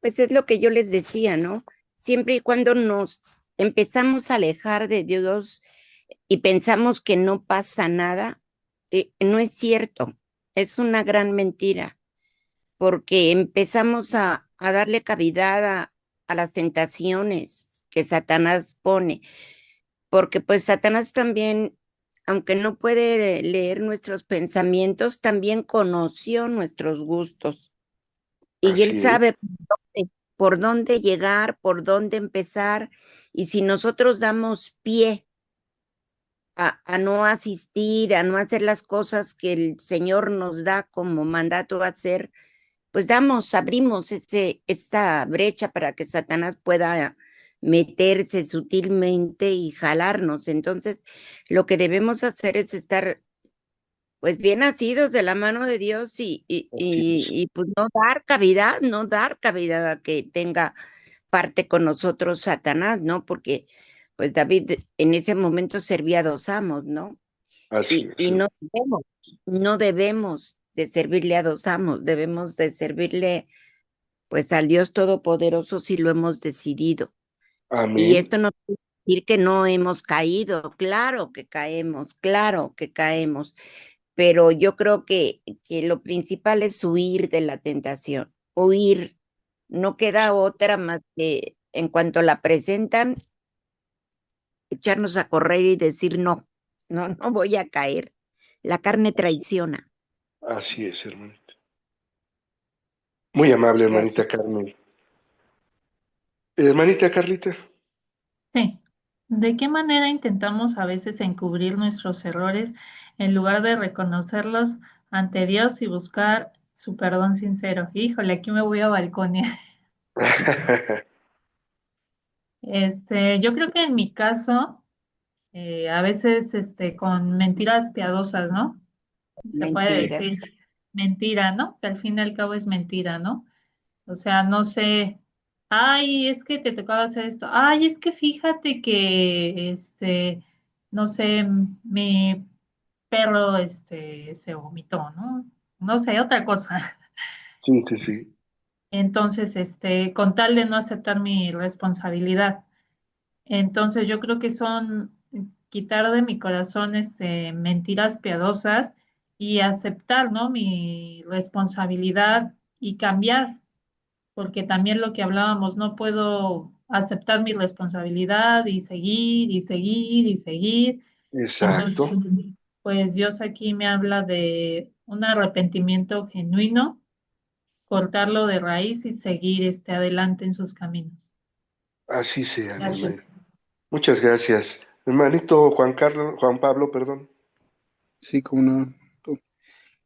pues es lo que yo les decía, ¿no? Siempre y cuando nos empezamos a alejar de Dios y pensamos que no pasa nada, no es cierto. Es una gran mentira, porque empezamos a darle cavidad a las tentaciones que Satanás pone, porque pues Satanás también, aunque no puede leer nuestros pensamientos, también conoció nuestros gustos y él Así es, sabe por dónde llegar, por dónde empezar, y si nosotros damos pie a no asistir, a no hacer las cosas que el Señor nos da como mandato a hacer, pues abrimos esta brecha para que Satanás pueda meterse sutilmente y jalarnos. Entonces, lo que debemos hacer es estar pues bien nacidos de la mano de Dios así es. pues no dar cavidad a que tenga parte con nosotros Satanás, ¿no? Porque pues David en ese momento servía a dos amos, ¿no? Así es. Y no debemos de servirle a dos amos, debemos de servirle pues al Dios Todopoderoso si lo hemos decidido. Y Amén. esto no quiere decir que no hemos caído, claro que caemos, pero yo creo que lo principal es huir de la tentación, huir. No queda otra más que en cuanto la presentan, echarnos a correr y decir no, no voy a caer. La carne traiciona. Así es, hermanita. Muy amable, Gracias. hermanita Carmen. Hermanita Carlita. Sí. ¿De qué manera intentamos a veces encubrir nuestros errores en lugar de reconocerlos ante Dios y buscar su perdón sincero? Híjole, aquí me voy a balconear. Yo creo que en mi caso, a veces, con mentiras piadosas, ¿no? Se puede Mentira. decir mentira, ¿no? Que al fin y al cabo es mentira, ¿no? O sea, no sé, ay, es que te tocaba hacer esto, ay, es que fíjate que, no sé, mi perro, se vomitó, ¿no? No sé, otra cosa. Sí, sí, sí. Entonces, con tal de no aceptar mi responsabilidad. Entonces, yo creo que son quitar de mi corazón, mentiras piadosas y aceptar, ¿no? Mi responsabilidad y cambiar, porque también lo que hablábamos, no puedo aceptar mi responsabilidad y seguir y seguir y seguir. Entonces, Exacto. pues Dios aquí me habla de un arrepentimiento genuino, cortarlo de raíz y seguir adelante en sus caminos. Así sea, mi hermanita. Gracias. Muchas gracias. Hermanito Juan Carlos, Juan Pablo, perdón. Sí, cómo no.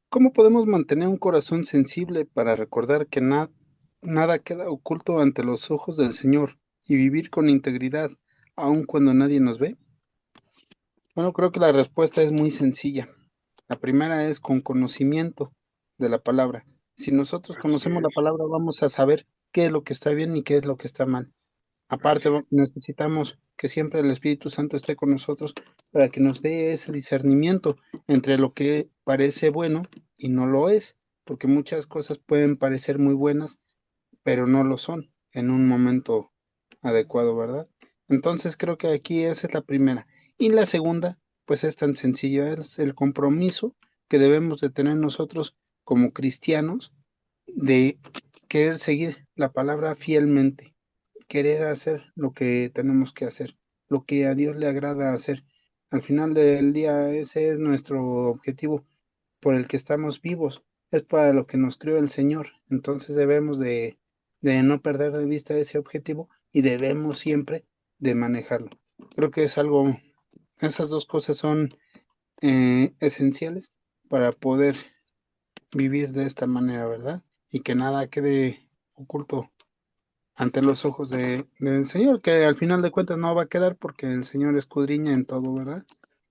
¿Cómo podemos mantener un corazón sensible para recordar que nada queda oculto ante los ojos del Señor y vivir con integridad, aun cuando nadie nos ve? Bueno, creo que la respuesta es muy sencilla. La primera es con conocimiento de la palabra. Si nosotros Así conocemos la es. palabra, vamos a saber qué es lo que está bien y qué es lo que está mal. Aparte, Así es. necesitamos que siempre el Espíritu Santo esté con nosotros para que nos dé ese discernimiento entre lo que parece bueno y no lo es, porque muchas cosas pueden parecer muy buenas, pero no lo son en un momento adecuado, ¿verdad? Entonces creo que aquí esa es la primera. Y la segunda pues es tan sencillo, es el compromiso que debemos de tener nosotros como cristianos de querer seguir la palabra fielmente, querer hacer lo que tenemos que hacer, lo que a Dios le agrada hacer. Al final del día, ese es nuestro objetivo por el que estamos vivos, es para lo que nos creó el Señor. Entonces debemos de no perder de vista ese objetivo y debemos siempre de manejarlo. Creo que es algo, esas dos cosas son esenciales para poder vivir de esta manera, ¿verdad? Y que nada quede oculto ante los ojos del Señor, que al final de cuentas no va a quedar porque el Señor escudriña en todo, ¿verdad?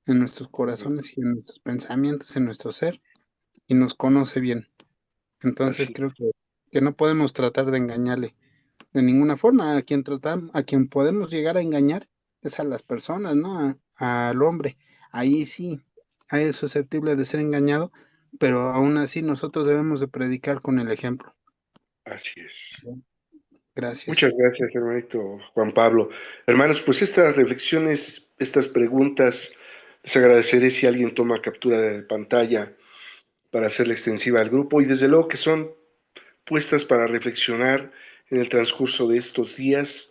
En nuestros corazones y en nuestros pensamientos, en nuestro ser, y nos conoce bien. Entonces Así, creo que no podemos tratar de engañarle de ninguna forma. A quien podemos llegar a engañar es a las personas, ¿no? Al hombre. Ahí sí, ahí es susceptible de ser engañado, pero aún así nosotros debemos de predicar con el ejemplo. así es. Gracias. Muchas gracias, hermanito Juan Pablo. Hermanos, pues estas reflexiones, estas preguntas, les agradeceré si alguien toma captura de pantalla para hacerla extensiva al grupo y desde luego que son puestas para reflexionar en el transcurso de estos días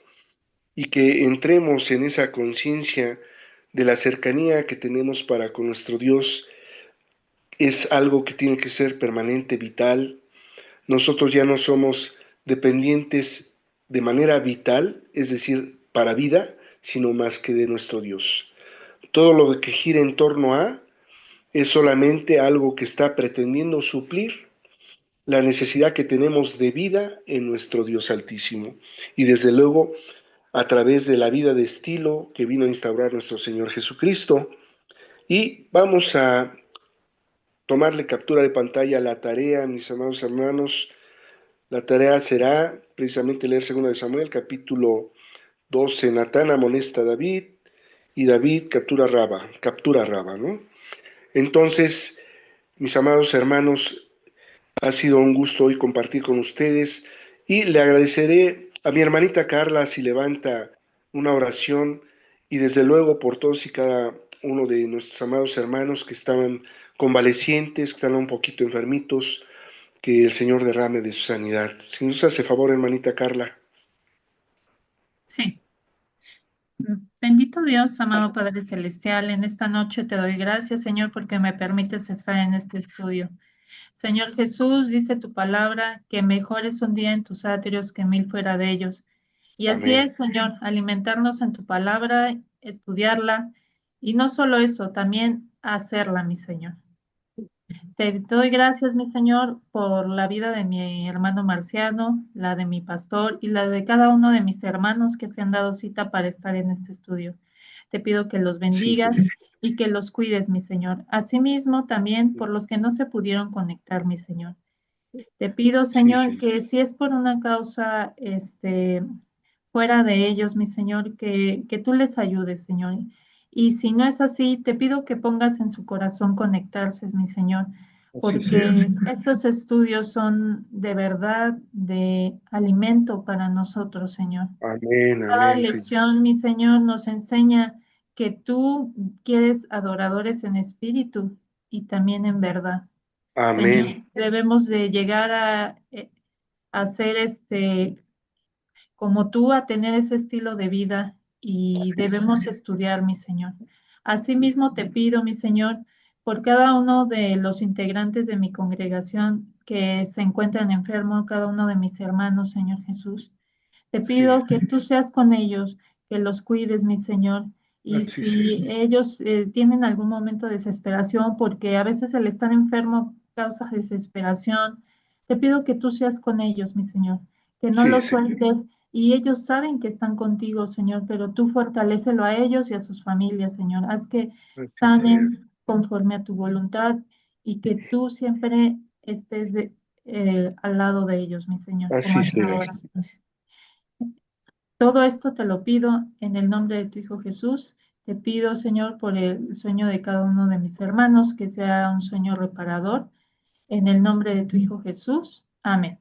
y que entremos en esa conciencia de la cercanía que tenemos para con nuestro Dios. Es algo que tiene que ser permanente, vital. Nosotros ya no somos dependientes de manera vital, es decir, para vida, sino más que de nuestro Dios. Todo lo que gira en torno a es solamente algo que está pretendiendo suplir la necesidad que tenemos de vida en nuestro Dios Altísimo. Y desde luego, a través de la vida de estilo que vino a instaurar nuestro Señor Jesucristo. Y vamos a tomarle captura de pantalla a la tarea, mis amados hermanos. La tarea será precisamente leer 2 de Samuel, capítulo 12. Natán amonesta a David y David captura a Raba, ¿no? Entonces, mis amados hermanos, ha sido un gusto hoy compartir con ustedes y le agradeceré a mi hermanita Carla si levanta una oración y desde luego por todos y cada uno de nuestros amados hermanos que estaban convalecientes, que están un poquito enfermitos, que el Señor derrame de su sanidad. Si nos hace favor, hermanita Carla. Sí. Bendito Dios, amado Padre Celestial, en esta noche te doy gracias, Señor, porque me permites estar en este estudio. Señor Jesús, dice tu palabra que mejor es un día en tus atrios que mil fuera de ellos. Y así Amén. es, Señor, alimentarnos en tu palabra, estudiarla y no solo eso, también hacerla, mi Señor. Te doy gracias, mi Señor, por la vida de mi hermano Marciano, la de mi pastor y la de cada uno de mis hermanos que se han dado cita para estar en este estudio. Te pido que los Sí, bendigas Señor. y que los cuides, mi Señor. Asimismo, también por los que no se pudieron conectar, mi Señor. Te pido, Sí, Señor, Señor. que si es por una causa, fuera de ellos, mi Señor, que tú les ayudes, Señor. Y si no es así, te pido que pongas en su corazón conectarse, mi Señor, Así sea. porque estos estudios son de verdad de alimento para nosotros, Señor. Amén, Cada amén, Señor. lección, mi Señor, nos enseña que tú quieres adoradores en espíritu y también en verdad. Señor, Amén. debemos de llegar a ser como tú, a tener ese estilo de vida y debemos estudiar, mi Señor. Asimismo te pido, mi Señor, por cada uno de los integrantes de mi congregación que se encuentran enfermos, cada uno de mis hermanos, Señor Jesús. Te Sí, pido que tú seas con ellos, que los cuides, mi Señor. Y así sea. si ellos tienen algún momento de desesperación, porque a veces el estar enfermo causa desesperación, te pido que tú seas con ellos, mi Señor, que no Sí, los Señor. sueltes y ellos saben que están contigo, Señor, pero tú fortalécelo a ellos y a sus familias, Señor. Haz que Así sea. sanen conforme a tu voluntad y que tú siempre estés al lado de ellos, mi Señor, como Así hasta sea. ahora. Todo esto te lo pido en el nombre de tu Hijo Jesús. Te pido, Señor, por el sueño de cada uno de mis hermanos, que sea un sueño reparador. En el nombre de tu Hijo Jesús. Amén.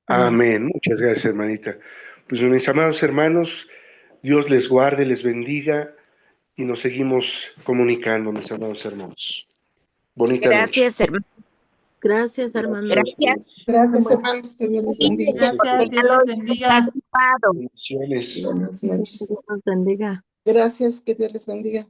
Amén. Amén. Muchas gracias, hermanita. Pues mis amados hermanos, Dios les guarde, les bendiga y nos seguimos comunicando, mis amados hermanos. Bonita Gracias, hermano. Gracias, hermano. Gracias. Gracias, hermanos. Que Dios les bendiga. Gracias, Dios los bendiga. Bendiciones. Buenas noches. Dios nos bendiga. Gracias, que Dios les bendiga.